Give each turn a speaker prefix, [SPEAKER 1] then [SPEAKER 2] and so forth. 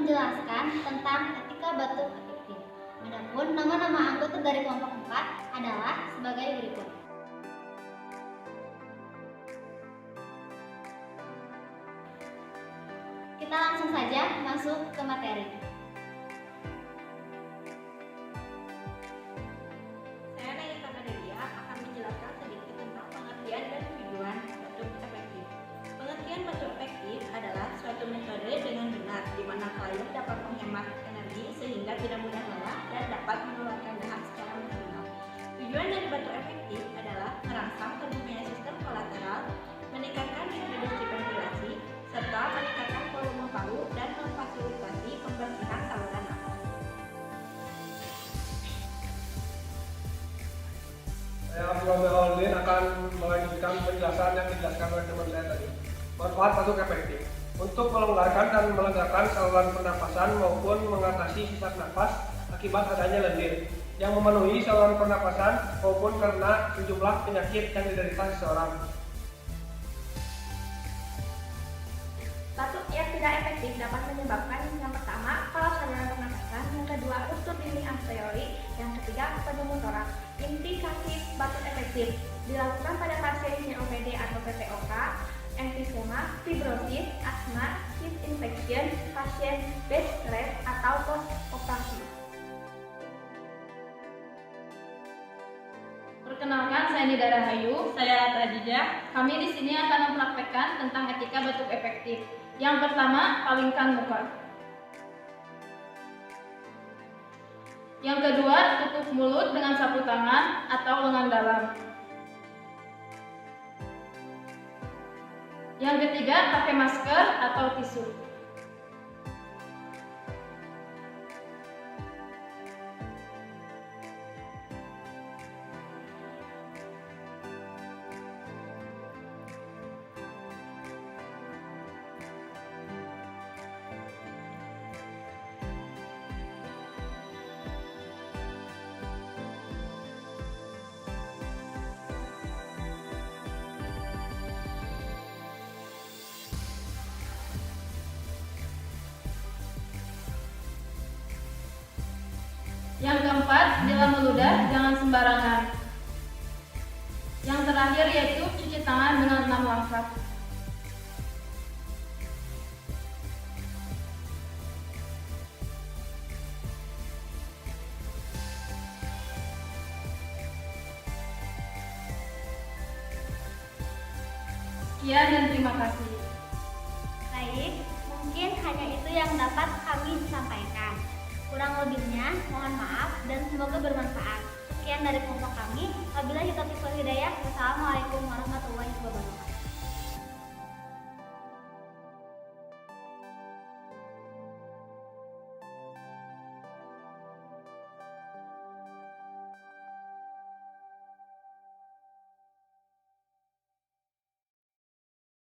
[SPEAKER 1] menjelaskan tentang etika batuk efektif. Adapun nama-nama anggota dari kelompok 4 adalah sebagai berikut. Kita langsung saja masuk ke materi.
[SPEAKER 2] Saya Nayita Madelia akan menjelaskan sedikit tentang pengertian dan tujuan batuk efektif. Pengertian batuk efektif adalah suatu metode dengan benar di mana klien dapat menghemat energi sehingga tidak mudah lelah dan dapat mengeluarkan dahak secara maksimal. Tujuan dari batuk efektif adalah merangsang terbentuknya sistem kolateral, meningkatkan reproduksi ventilasi, serta meningkatkan volume paru dan memfasilitasi pembersihan saluran nafas.
[SPEAKER 3] Saya Abdullah Mauludin akan melanjutkan penjelasan yang dijelaskan oleh teman saya tadi. Manfaat batuk efektif untuk melonggarkan dan melegakan saluran pernapasan maupun mengatasi sesak nafas akibat adanya lendir yang memenuhi saluran pernapasan maupun karena sejumlah penyakit yang diderita seseorang.
[SPEAKER 2] Batuk yang tidak efektif dapat menyebabkan yang pertama, kolapс saluran pernapasan, yang kedua, ruptur dinding alveoli, yang ketiga, pneumotoraks. Indikasi batuk efektif dilakukan pada pasien COPD atau PPOK, emfisema, fibrosis, asma, chest infection, pasien bed rest atau post operasi.
[SPEAKER 4] Perkenalkan, saya Nida Rahayu.
[SPEAKER 5] Saya Radija.
[SPEAKER 4] Kami di sini akan mempraktekkan tentang etika batuk efektif. Yang pertama, palingkan muka. Yang kedua, tutup mulut dengan sapu tangan atau lengan dalam. Yang ketiga, pakai masker atau tisu. Yang keempat, bila meludah jangan sembarangan. Yang terakhir yaitu cuci tangan dengan 6 langkah. Sekian dan terima kasih.
[SPEAKER 1] Baik, mungkin hanya itu yang dapat kami sampaikan. Kurang lebihnya, mohon maaf dan semoga bermanfaat. Sekian dari kelompok kami. Wabillahi taufiq wal hidayah. Wassalamualaikum warahmatullahi wabarakatuh.